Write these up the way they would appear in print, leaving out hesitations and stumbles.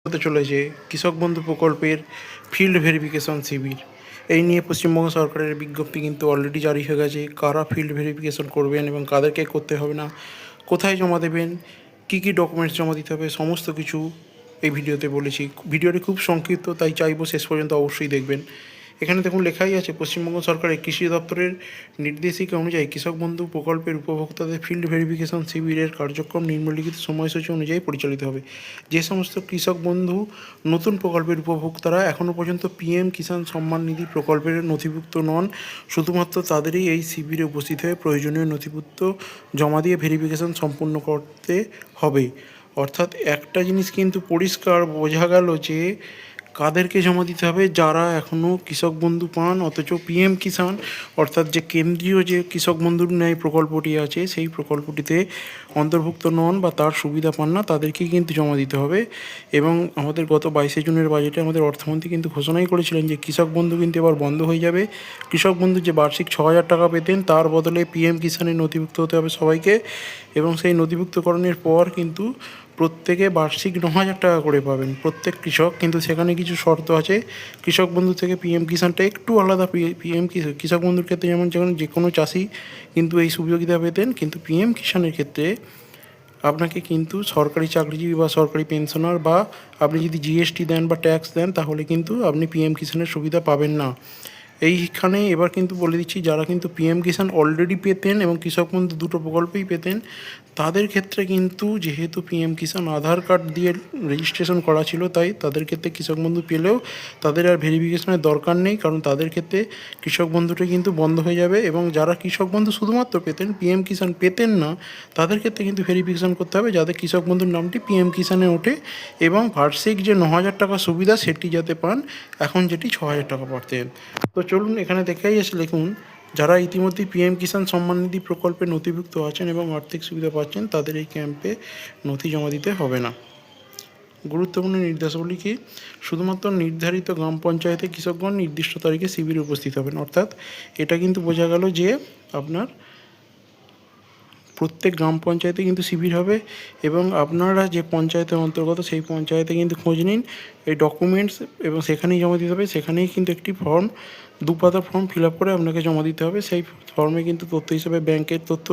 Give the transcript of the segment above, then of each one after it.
হতে চলেছে কৃষক বন্ধু প্রকল্পের ফিল্ড ভেরিফিকেশন শিবির। এই নিয়ে পশ্চিমবঙ্গ সরকারের বিজ্ঞপ্তি কিন্তু অলরেডি জারি হয়ে গেছে। কারা ফিল্ড ভেরিফিকেশন করবেন এবং কাদেরকে করতে হবে না, কোথায় জমা দেবেন, কী কী ডকুমেন্টস জমা দিতে হবে, সমস্ত কিছু এই ভিডিওতে বলেছি। ভিডিওটি খুব সংক্ষিপ্ত, তাই চাইবো শেষ পর্যন্ত অবশ্যই দেখবেন। এখানে দেখুন লেখাই আছে, পশ্চিমবঙ্গ সরকারের কৃষি দপ্তরের নির্দেশিকা অনুযায়ী কৃষক বন্ধু প্রকল্পের উপভোক্তাদের ফিল্ড ভেরিফিকেশন শিবিরের কার্যক্রম নিম্নলিখিত সময়সূচি অনুযায়ী পরিচালিত হবে। যে সমস্ত কৃষক বন্ধু নতুন প্রকল্পের উপভোক্তারা এখনও পর্যন্ত পিএম কিষাণ সম্মান নিধি প্রকল্পের নথিভুক্ত নন, শুধুমাত্র তাদেরই এই শিবিরে উপস্থিত হয়ে প্রয়োজনীয় নথিপত্র জমা দিয়ে ভেরিফিকেশন সম্পূর্ণ করতে হবে। অর্থাৎ একটা জিনিস কিন্তু পরিষ্কার বোঝা গেল যে কাদেরকে জমা দিতে হবে, যারা এখনও কৃষক বন্ধু পান অথচ পিএম কিষাণ অর্থাৎ যে কেন্দ্রীয় যে কৃষক বন্ধুর ন্যায় প্রকল্পটি আছে সেই প্রকল্পটিতে অন্তর্ভুক্ত নন বা তার সুবিধা পান না, তাদেরকেই কিন্তু জমা দিতে হবে। এবং আমাদের গত 22শে জুনের বাজেটে আমাদের অর্থমন্ত্রী কিন্তু ঘোষণাই করেছিলেন যে কৃষক বন্ধু কিন্তু এবার বন্ধ হয়ে যাবে। কৃষক বন্ধু যে বার্ষিক 6,000 টাকা পেতেন তার বদলে পিএম কিষাণে নথিভুক্ত হতে হবে সবাইকে, এবং সেই নথিভুক্তকরণের পর কিন্তু প্রত্যেকে বার্ষিক 9,000 টাকা করে পাবেন প্রত্যেক কৃষক। কিন্তু সেখানে কিছু শর্ত আছে। কৃষক বন্ধু থেকে পিএম কিষাণটা একটু আলাদা। পিএম কৃষক বন্ধুর ক্ষেত্রে যেমন যে কোনো চাষি কিন্তু এই সুবিধা পেতেন, কিন্তু পিএম কিষাণের ক্ষেত্রে আপনাকে কিন্তু সরকারি চাকরিজীবী বা সরকারি পেনশনার বা আপনি যদি জিএসটি দেন বা ট্যাক্স দেন তাহলে কিন্তু আপনি পিএম কিষাণের সুবিধা পাবেন না। এইখানে এবার কিন্তু বলে দিচ্ছি, যারা কিন্তু পিএম কিষাণ অলরেডি পেতেন এবং কৃষক বন্ধু দুটো প্রকল্পেই পেতেন, তাদের ক্ষেত্রে কিন্তু যেহেতু পিএম কিষাণ আধার কার্ড দিয়ে রেজিস্ট্রেশন করা ছিল, তাই তাদের ক্ষেত্রে কৃষক বন্ধু পেলেও তাদের আর ভেরিফিকেশনের দরকার নেই, কারণ তাদের ক্ষেত্রে কৃষক বন্ধুটা কিন্তু বন্ধ হয়ে যাবে। এবং যারা কৃষক বন্ধু শুধুমাত্র পেতেন, পিএম কিষাণ পেতেন না, তাদের ক্ষেত্রে কিন্তু ভেরিফিকেশন করতে হবে যাদের কৃষক বন্ধুর নামটি পিএম কিষাণে ওঠে এবং বার্ষিক যে 9,000 টাকা সুবিধা সেটি যাতে পান, এখন যেটি 6,000 টাকা পাতেন। তো চলুন এখানে দেখাই আছে, লিখুন যারা ইতিমধ্যে পিএম কিষাণ সম্মান নিধি প্রকল্পে নথিভুক্ত আছেন এবং আর্থিক সুবিধা পাচ্ছেন তাদের এই ক্যাম্পে নথি জমা দিতে হবে না। গুরুত্বপূর্ণ নির্দেশাবলী কি? শুধুমাত্র নির্ধারিত গ্রাম পঞ্চায়েতে কৃষকগণ নির্দিষ্ট তারিখে শিবিরে উপস্থিত হবেন। অর্থাৎ এটা কিন্তু বোঝা গেল যে আপনার প্রত্যেক গ্রাম পঞ্চায়েতে কিন্তু শিবির হবে এবং আপনারা যে পঞ্চায়েতের অন্তর্গত সেই পঞ্চায়েতে কিন্তু খোঁজ নিন এই ডকুমেন্টস, এবং সেখানেই জমা দিতে হবে। সেখানেই কিন্তু একটি ফর্ম, 2 পাতা ফর্ম ফিল আপ করে আপনাকে জমা দিতে হবে। সেই ফর্মে কিন্তু তথ্য হিসেবে ব্যাংকের তথ্য,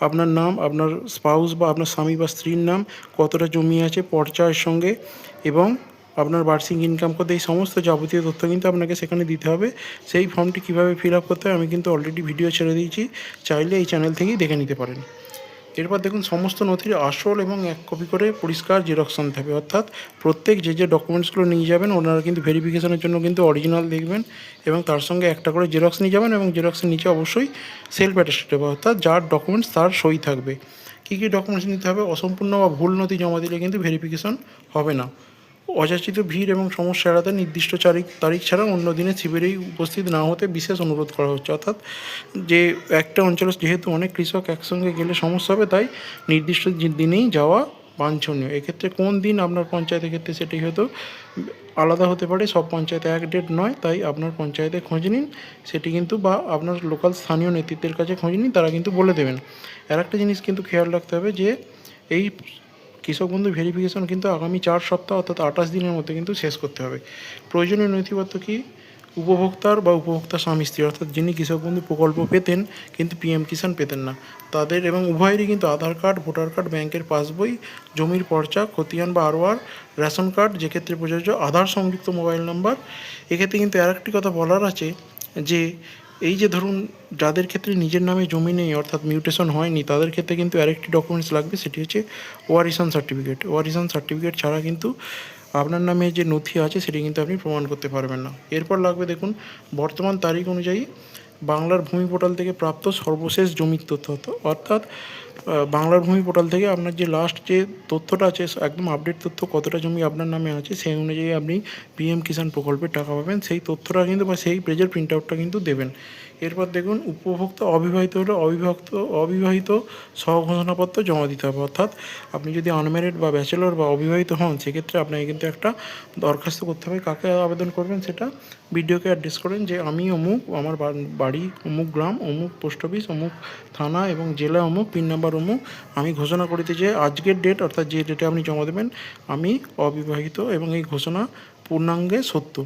আপনার নাম, আপনার স্পাউস বা আপনার স্বামী বা স্ত্রীর নাম, কতটা জমি আছে পর্চায়ের সঙ্গে, এবং আপনার বার্ষিক ইনকাম কত, এই সমস্ত যাবতীয় তথ্য কিন্তু আপনাকে সেখানে দিতে হবে। সেই ফর্মটি কীভাবে ফিল আপ করতে হয় আমি কিন্তু অলরেডি ভিডিও ছেড়ে দিয়েছি, চাইলে এই চ্যানেল থেকেই দেখে নিতে পারেন। এরপর দেখুন সমস্ত নথির আসল এবং 1 কপি করে পরিষ্কার জেরক্স আনতে হবে। অর্থাৎ প্রত্যেক যে ডকুমেন্টসগুলো নিয়ে যাবেন ওনারা কিন্তু ভেরিফিকেশনের জন্য কিন্তু অরিজিনাল দেখবেন এবং তার সঙ্গে একটা করে জেরক্স নিয়ে যাবেন, এবং জেরক্সের নিচে অবশ্যই সেলফ অ্যাটেস্টেড হবে, অর্থাৎ যার ডকুমেন্টস তার সই থাকবে। কী কী ডকুমেন্টস নিতে হবে? অসম্পূর্ণ বা ভুল নথি জমা দিলে কিন্তু ভেরিফিকেশন হবে না। অযাচিত ভিড় এবং সমস্যা এড়াতে নির্দিষ্ট তারিখ ছাড়া অন্য দিনে শিবিরেই উপস্থিত না হতে বিশেষ অনুরোধ করা হচ্ছে। অর্থাৎ যে একটা অঞ্চলে যেহেতু অনেক কৃষক একসঙ্গে গেলে সমস্যা হবে, তাই নির্দিষ্ট দিনেই যাওয়া বাঞ্ছনীয়। এক্ষেত্রে কোন দিন আপনার পঞ্চায়েতের ক্ষেত্রে সেটি হয়তো আলাদা হতে পারে, সব পঞ্চায়েতে এক ডেট নয়, তাই আপনার পঞ্চায়েতে খোঁজ নিন সেটি কিন্তু, বা আপনার লোকাল স্থানীয় নেতৃত্বের কাছে খোঁজ নিন, তারা কিন্তু বলে দেবেন। আর একটা জিনিস কিন্তু খেয়াল রাখতে হবে যে এই কৃষক বন্ধু ভেরিফিকেশন কিন্তু আগামী 4 সপ্তাহ অর্থাৎ 28 দিনের মধ্যে কিন্তু শেষ করতে হবে। প্রয়োজনীয় নথিপত্র কি? উপভোক্তার বা উপভোক্তার স্বামী স্ত্রী, অর্থাৎ যিনি কৃষক বন্ধু প্রকল্প পেতেন কিন্তু পিএম কিষাণ পেতেন না, তাদের এবং উভয়েরই কিন্তু আধার কার্ড, ভোটার কার্ড, ব্যাংকের পাসবই, জমির পর্চা, খতিয়ান বা আরওআর, রেশন কার্ড যেক্ষেত্রে প্রযোজ্য, আধার সংযুক্ত মোবাইল নাম্বার। এক্ষেত্রে কিন্তু আরেকটি কথা বলার আছে যে এই যে ধরুন যাদের ক্ষেত্রে নিজের নামে জমি নেই অর্থাৎ মিউটেশন হয়নি, তাদের ক্ষেত্রে কিন্তু আরেকটি ডকুমেন্টস লাগবে, সেটি হচ্ছে ওয়ারিশন সার্টিফিকেট। ওয়ারিশন সার্টিফিকেট ছাড়া কিন্তু আপনার নামে যে নথি আছে সেটি কিন্তু আপনি প্রমাণ করতে পারবেন না। এরপর লাগবে দেখুন বর্তমান তারিখ অনুযায়ী বাংলার ভূমি পোর্টাল থেকে প্রাপ্ত সর্বশেষ জমির তথ্য, অর্থাৎ বাংলার ভূমি পোর্টাল থেকে আপনার যে লাস্ট যে তথ্যটা আছে একদম আপডেট তথ্য, কতটা জমি আপনার নামে আছে সেই অনুযায়ী আপনি পিএম কিষাণ প্রকল্পের টাকা পাবেন, সেই তথ্যটা কিন্তু বা সেই পেজের প্রিন্ট আউটটা কিন্তু দেবেন। এরপর দেখুন উপভোক্তা অবিবাহিত হলে অবিবাহিত স্বঘোষণাপত্র জমা দিতে হবে। অর্থাৎ আপনি যদি আনম্যারিড বা ব্যাচেলর বা অবিবাহিত হন, সেক্ষেত্রে আপনাকে কিন্তু একটা দরখাস্ত করতে হবে। কাকে আবেদন করবেন সেটা বিডিওকে অ্যাড্রেস করেন যে আমি অমুক, আমার বাড়ি অমুক গ্রাম, অমুক পোস্ট অফিস, অমুক থানা এবং জেলা অমুক, পিন নাম্বার অমুক, আমি ঘোষণা করিতে যে আজকের ডেট অর্থাৎ যে ডেটে আপনি জমা দেবেন আমি অবিবাহিত এবং এই ঘোষণা পূর্ণাঙ্গে সত্য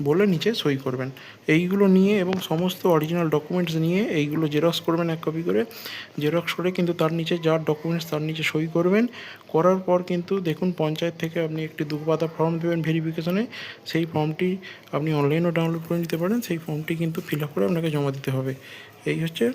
বলে নিচে সই করবেন। এইগুলো নিয়ে এবং সমস্ত অরিজিনাল ডকুমেন্টস নিয়ে এইগুলো জেরক্স করবেন 1 কপি করে। জেরক্স করে কিন্তু তার নিচে যার ডকুমেন্টস তার নিচে সই করবেন। করার পর কিন্তু দেখুন পঞ্চায়েত থেকে আপনি একটি 2 পাতা ফর্ম দেবেন ভেরিফিকেশনে। সেই ফর্মটি আপনি অনলাইনেও ডাউনলোড করে নিতে পারেন। সেই ফর্মটি কিন্তু ফিল আপ করে আপনাকে জমা দিতে হবে। এই হচ্ছে